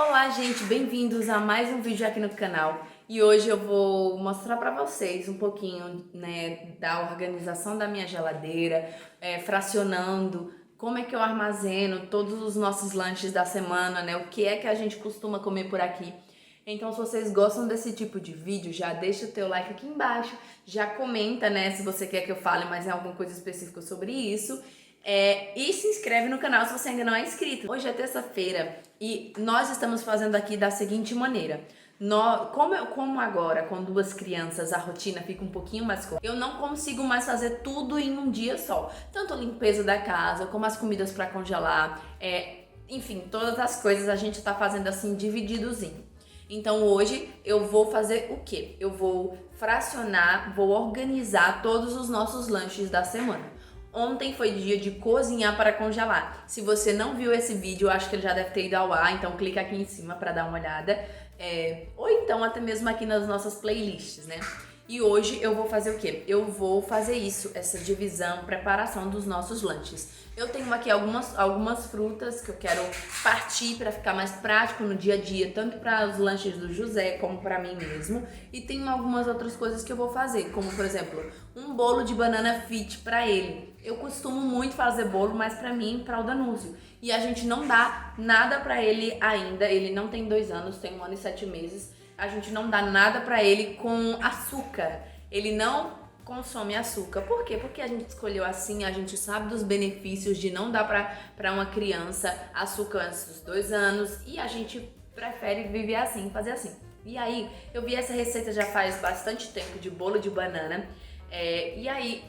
Olá, gente, bem-vindos a mais um vídeo aqui no canal. E hoje eu vou mostrar para vocês um pouquinho, da organização da minha geladeira, fracionando como é que eu armazeno todos os nossos lanches da semana, o que é que a gente costuma comer por aqui. Então, se vocês gostam desse tipo de vídeo, já deixa o teu like aqui embaixo, já comenta, se você quer que eu fale mais em alguma coisa específica sobre isso. E se inscreve no canal se você ainda não é inscrito. Hoje é terça-feira e nós estamos fazendo aqui da seguinte maneira. Como agora, com duas crianças, a rotina fica um pouquinho mais corrida, eu não consigo mais fazer tudo em um dia só. Tanto a limpeza da casa, como as comidas para congelar, enfim, todas as coisas a gente tá fazendo assim, divididozinho. Então hoje eu vou fazer o quê? Eu vou fracionar, vou organizar todos os nossos lanches da semana. Ontem foi dia de cozinhar para congelar. Se você não viu esse vídeo, eu acho que ele já deve ter ido ao ar, então clica aqui em cima para dar uma olhada. Ou então até mesmo aqui nas nossas playlists, E hoje eu vou fazer o quê? Eu vou fazer isso, essa divisão, preparação dos nossos lanches. Eu tenho aqui algumas frutas que eu quero partir para ficar mais prático no dia a dia, tanto para os lanches do José como para mim mesmo. E tem algumas outras coisas que eu vou fazer, como por exemplo, um bolo de banana fit para ele. Eu costumo muito fazer bolo, mas para mim e para o Danúzio. E a gente não dá nada para ele ainda, ele não tem 2 anos, tem 1 ano e 7 meses. A gente não dá nada pra ele com açúcar. Ele não consome açúcar. Por quê? Porque a gente escolheu assim, a gente sabe dos benefícios de não dar pra uma criança açúcar antes dos 2 anos e a gente prefere viver assim, fazer assim. E aí, eu vi essa receita já faz bastante tempo de bolo de banana. E aí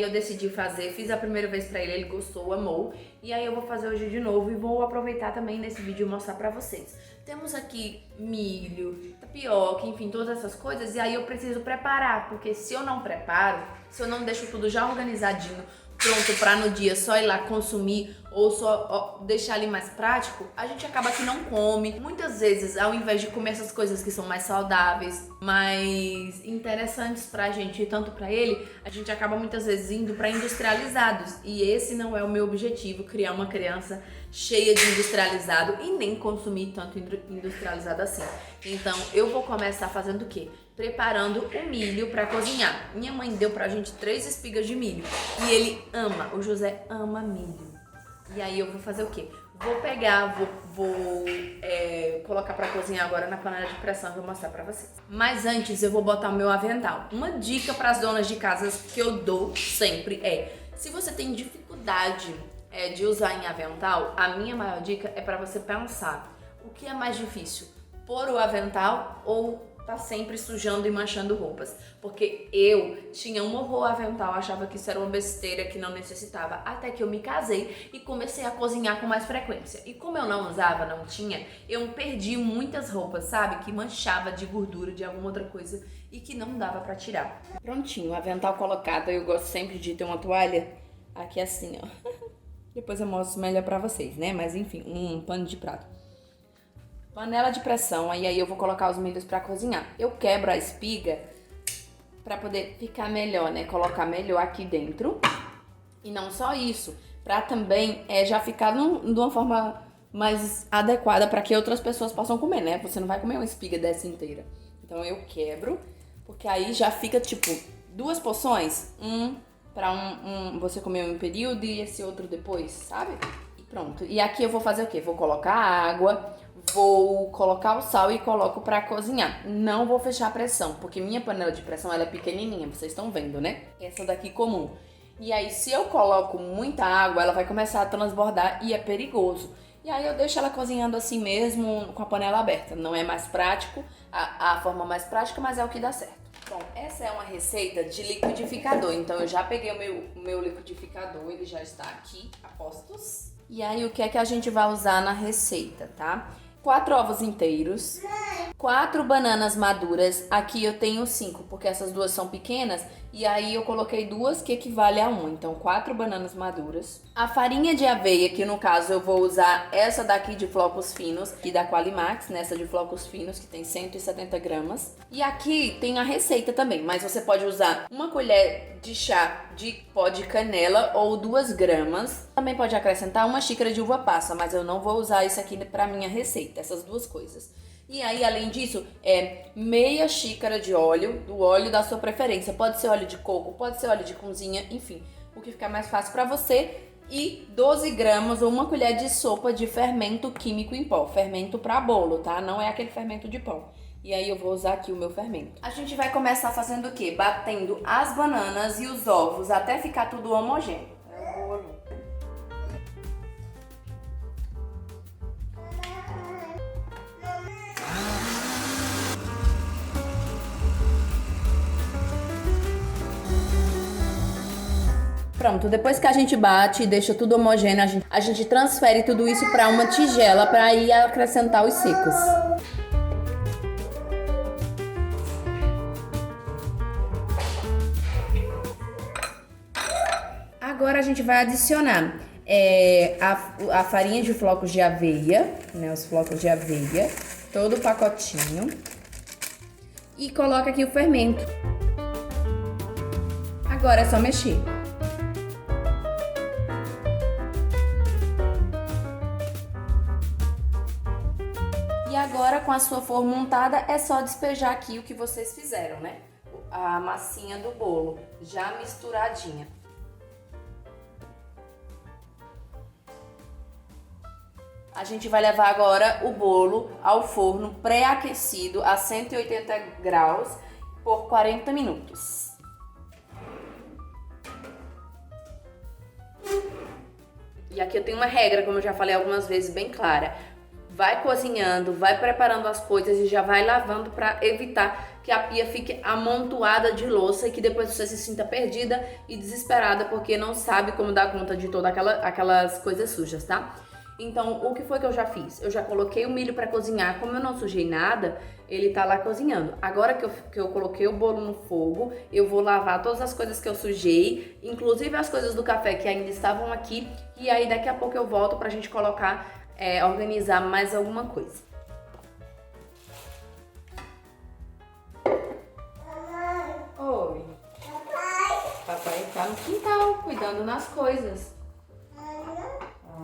eu decidi fazer, fiz a primeira vez pra ele, ele gostou, amou. E aí eu vou fazer hoje de novo e vou aproveitar também nesse vídeo e mostrar pra vocês. Temos aqui milho, tapioca, enfim, todas essas coisas. E aí eu preciso preparar, porque se eu não preparo, se eu não deixo tudo já organizadinho, pronto pra no dia só ir lá consumir ou só deixar ali mais prático, a gente acaba que não come. Muitas vezes, ao invés de comer essas coisas que são mais saudáveis, mais interessantes pra gente e tanto pra ele, a gente acaba muitas vezes indo pra industrializados. E esse não é o meu objetivo, criar uma criança cheia de industrializado e nem consumir tanto industrializado assim. Então, eu vou começar fazendo o quê? Preparando o milho para cozinhar. Minha mãe deu pra gente 3 espigas de milho e ele ama, o José ama milho. E aí eu vou fazer o quê? Vou pegar, vou colocar para cozinhar agora na panela de pressão e vou mostrar pra vocês. Mas antes eu vou botar o meu avental. Uma dica para as donas de casas que eu dou sempre se você tem dificuldade de usar em avental, a minha maior dica é para você pensar o que é mais difícil, pôr o avental ou tá sempre sujando e manchando roupas. Porque eu tinha um horror ao avental, achava que isso era uma besteira, que não necessitava, até que eu me casei e comecei a cozinhar com mais frequência. E como eu não usava, não tinha, eu perdi muitas roupas, sabe? Que manchava de gordura, de alguma outra coisa e que não dava pra tirar. Prontinho, o avental colocado, eu gosto sempre de ter uma toalha aqui assim, ó. Depois eu mostro melhor pra vocês, Mas enfim, um pano de prato. Panela de pressão, aí eu vou colocar os milhos pra cozinhar. Eu quebro a espiga pra poder ficar melhor, Colocar melhor aqui dentro. E não só isso, pra também já ficar de uma forma mais adequada pra que outras pessoas possam comer, Você não vai comer uma espiga dessa inteira. Então eu quebro, porque aí já fica tipo 2 porções, pra você comer um período e esse outro depois, sabe? E pronto. E aqui eu vou fazer o quê? Vou colocar água, vou colocar o sal e coloco pra cozinhar. Não vou fechar a pressão, porque minha panela de pressão ela é pequenininha, vocês estão vendo, Essa daqui comum. E aí se eu coloco muita água, ela vai começar a transbordar e é perigoso. E aí eu deixo ela cozinhando assim mesmo, com a panela aberta. Não é mais prático, a forma mais prática, mas é o que dá certo. Bom, essa é uma receita de liquidificador, então eu já peguei o meu liquidificador, ele já está aqui a postos. E aí o que é que a gente vai usar na receita, tá? 4 ovos inteiros, 4 bananas maduras, aqui eu tenho 5, porque essas duas são pequenas, e aí eu coloquei 2 que equivale a 1, então 4 bananas maduras. A farinha de aveia, que no caso eu vou usar essa daqui de flocos finos, aqui da Qualimax, nessa de flocos finos, que tem 170 gramas. E aqui tem a receita também, mas você pode usar 1 colher de chá de pó de canela ou 2 gramas. Também pode acrescentar 1 xícara de uva passa, mas eu não vou usar isso aqui para minha receita, essas duas coisas. E aí, além disso, meia xícara de óleo, do óleo da sua preferência. Pode ser óleo de coco, pode ser óleo de cozinha, enfim, o que ficar mais fácil para você. E 12 gramas ou 1 colher de sopa de fermento químico em pó. Fermento para bolo, tá? Não é aquele fermento de pão. E aí eu vou usar aqui o meu fermento. A gente vai começar fazendo o quê? Batendo as bananas e os ovos até ficar tudo homogêneo. É o bolo. Pronto, depois que a gente bate e deixa tudo homogêneo, a gente transfere tudo isso para uma tigela para ir acrescentar os secos. Agora a gente vai adicionar a farinha de flocos de aveia, né, os flocos de aveia, todo o pacotinho. E coloca aqui o fermento. Agora é só mexer. E agora, com a sua forma montada, é só despejar aqui o que vocês fizeram, né? A massinha do bolo, já misturadinha. A gente vai levar agora o bolo ao forno pré-aquecido a 180 graus por 40 minutos. E aqui eu tenho uma regra, como eu já falei algumas vezes, bem clara. Vai cozinhando, vai preparando as coisas e já vai lavando para evitar que a pia fique amontoada de louça e que depois você se sinta perdida e desesperada porque não sabe como dar conta de todas aquelas coisas sujas, tá? Então, o que foi que eu já fiz? Eu já coloquei o milho para cozinhar. Como eu não sujei nada, ele tá lá cozinhando. Agora que eu coloquei o bolo no fogo, eu vou lavar todas as coisas que eu sujei, inclusive as coisas do café que ainda estavam aqui. E aí, daqui a pouco eu volto pra gente colocar, organizar mais alguma coisa. Oi. Papai tá no quintal, cuidando nas coisas.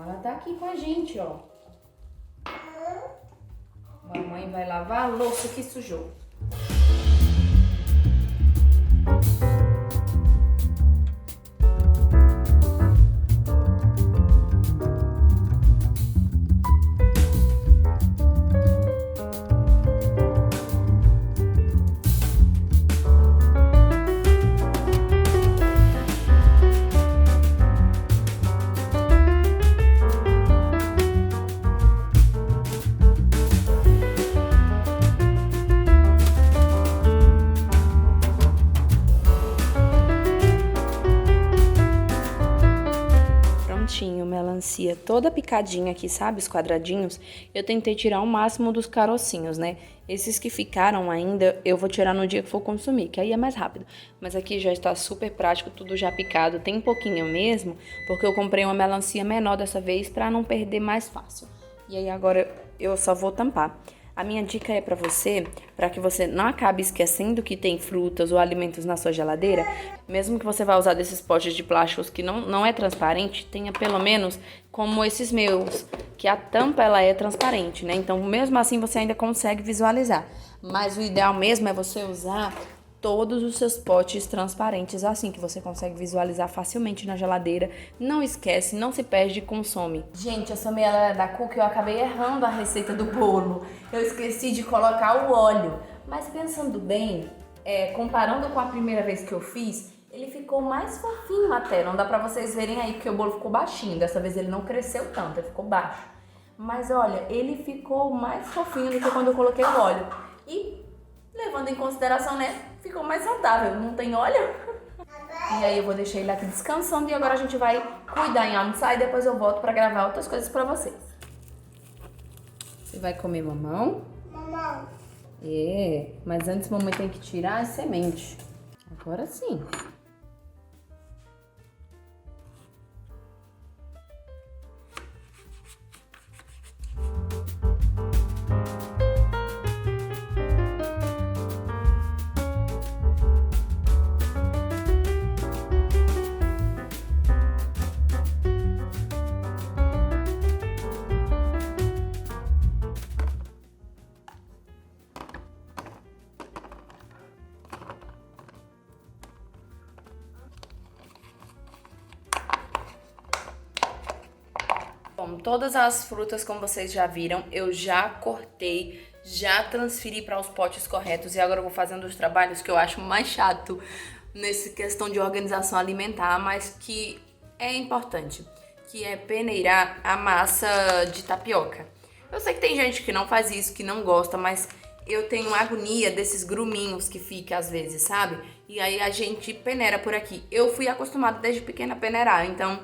Ela tá aqui com a gente, ó. Mamãe vai lavar a louça que sujou. Melancia toda picadinha aqui, sabe? Os quadradinhos. Eu tentei tirar o máximo dos carocinhos, né? Esses que ficaram ainda, eu vou tirar no dia que for consumir, que aí é mais rápido. Mas aqui já está super prático, tudo já picado. Tem pouquinho mesmo, porque eu comprei uma melancia menor dessa vez pra não perder mais fácil. E aí agora eu só vou tampar. A minha dica é para que você não acabe esquecendo que tem frutas ou alimentos na sua geladeira, mesmo que você vá usar desses potes de plásticos que não é transparente, tenha pelo menos como esses meus, que a tampa ela é transparente, né? Então, mesmo assim você ainda consegue visualizar. Mas o ideal mesmo é você usar todos os seus potes transparentes, assim que você consegue visualizar facilmente na geladeira. Não esquece, não se perde e consome. Gente, eu sou meia galera da Cuca e eu acabei errando a receita do bolo. Eu esqueci de colocar o óleo. Mas pensando bem, comparando com a primeira vez que eu fiz, ele ficou mais fofinho até. Não dá pra vocês verem aí, porque o bolo ficou baixinho. Dessa vez ele não cresceu tanto, ele ficou baixo. Mas olha, ele ficou mais fofinho do que quando eu coloquei o óleo. E levando em consideração, né, ficou mais saudável, não tem óleo? E aí eu vou deixar ele aqui descansando e agora a gente vai cuidar em almoçar e depois eu volto pra gravar outras coisas pra vocês. Você vai comer mamão? Mamão. Mas antes mamãe tem que tirar as sementes. Agora sim. Bom, todas as frutas, como vocês já viram, eu já cortei, já transferi para os potes corretos e agora eu vou fazendo os trabalhos que eu acho mais chato nessa questão de organização alimentar, mas que é importante, que é peneirar a massa de tapioca. Eu sei que tem gente que não faz isso, que não gosta, mas eu tenho agonia desses gruminhos que fica às vezes, sabe? E aí a gente peneira por aqui. Eu fui acostumada desde pequena a peneirar, então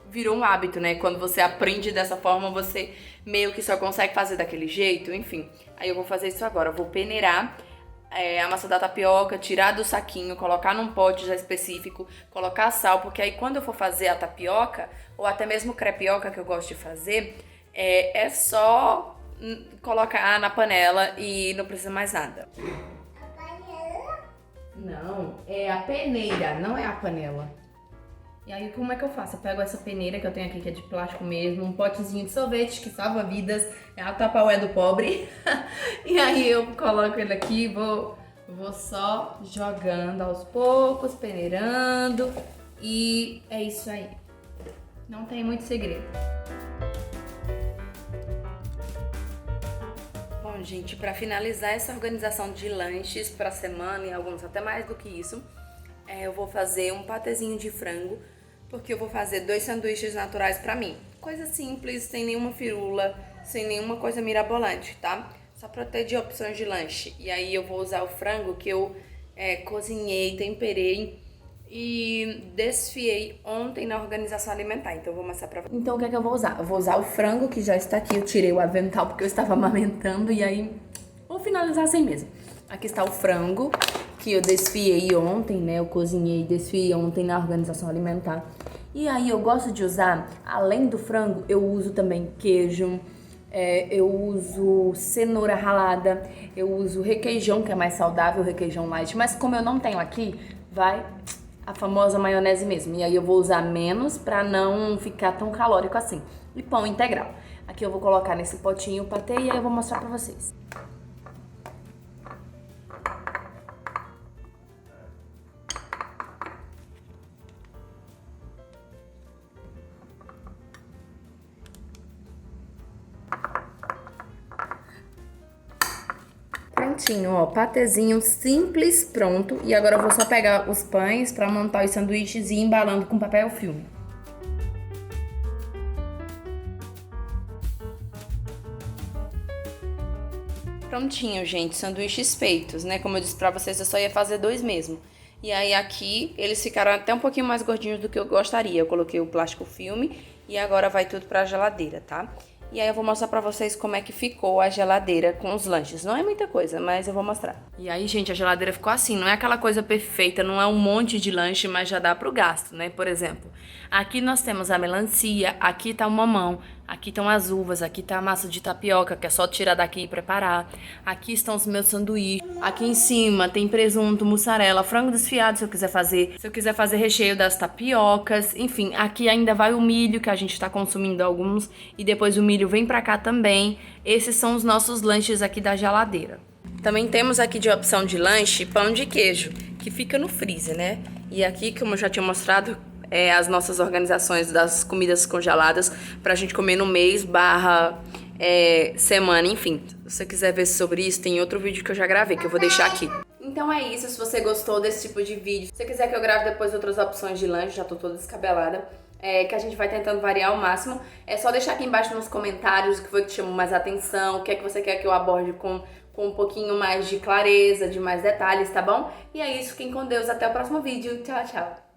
virou um hábito, né? Quando você aprende dessa forma, você meio que só consegue fazer daquele jeito, enfim. Aí eu vou fazer isso agora, eu vou peneirar a massa da tapioca, tirar do saquinho, colocar num pote já específico, colocar sal, porque aí quando eu for fazer a tapioca, ou até mesmo crepioca que eu gosto de fazer, é só colocar na panela e não precisa mais nada. A panela? Não, é a peneira, não é a panela. E aí como é que eu faço? Eu pego essa peneira que eu tenho aqui, que é de plástico mesmo, um potezinho de sorvete que salva vidas, é a Tupperware do pobre. E aí eu coloco ele aqui e vou só jogando aos poucos, peneirando. E é isso aí. Não tem muito segredo. Bom, gente, para finalizar essa organização de lanches para semana e alguns até mais do que isso, eu vou fazer um patezinho de frango, porque eu vou fazer 2 sanduíches naturais pra mim. Coisa simples, sem nenhuma firula, sem nenhuma coisa mirabolante, tá? Só pra ter de opções de lanche. E aí eu vou usar o frango que eu cozinhei, temperei e desfiei ontem na organização alimentar. Então eu vou mostrar pra vocês. Então o que é que eu vou usar? Eu vou usar o frango que já está aqui. Eu tirei o avental porque eu estava amamentando e aí vou finalizar assim mesmo. Aqui está o frango que eu desfiei ontem, né? Eu cozinhei e desfiei ontem na organização alimentar. E aí eu gosto de usar, além do frango, eu uso também queijo, eu uso cenoura ralada, eu uso requeijão, que é mais saudável, requeijão light. Mas como eu não tenho aqui, vai a famosa maionese mesmo. E aí eu vou usar menos pra não ficar tão calórico assim. E pão integral. Aqui eu vou colocar nesse potinho o patê e aí eu vou mostrar pra vocês. Prontinho, ó, patezinho simples, pronto. E agora eu vou só pegar os pães pra montar os sanduíches e ir embalando com papel filme. Prontinho, gente, sanduíches feitos, né? Como eu disse pra vocês, eu só ia fazer 2 mesmo. E aí aqui eles ficaram até um pouquinho mais gordinhos do que eu gostaria. Eu coloquei o plástico filme e agora vai tudo pra geladeira, tá? E aí eu vou mostrar pra vocês como é que ficou a geladeira com os lanches. Não é muita coisa, mas eu vou mostrar. E aí, gente, a geladeira ficou assim. Não é aquela coisa perfeita, não é um monte de lanche, mas já dá pro gasto, né? Por exemplo, aqui nós temos a melancia, aqui tá o mamão, aqui estão as uvas, aqui tá a massa de tapioca, que é só tirar daqui e preparar. Aqui estão os meus sanduíches. Aqui em cima tem presunto, mussarela, frango desfiado, se eu quiser fazer. Se eu quiser fazer recheio das tapiocas. Enfim, aqui ainda vai o milho, que a gente tá consumindo alguns. E depois o milho vem pra cá também. Esses são os nossos lanches aqui da geladeira. Também temos aqui de opção de lanche pão de queijo, que fica no freezer, né? E aqui, como eu já tinha mostrado, as nossas organizações das comidas congeladas pra gente comer no mês / semana, enfim. Se você quiser ver sobre isso, tem outro vídeo que eu já gravei, que eu vou deixar aqui. Então é isso, se você gostou desse tipo de vídeo, se você quiser que eu grave depois outras opções de lanche, já tô toda descabelada, que a gente vai tentando variar ao máximo, é só deixar aqui embaixo nos comentários o que foi que te chamou mais atenção, o que é que você quer que eu aborde com um pouquinho mais de clareza, de mais detalhes, tá bom? E é isso, fiquem com Deus, até o próximo vídeo, tchau, tchau!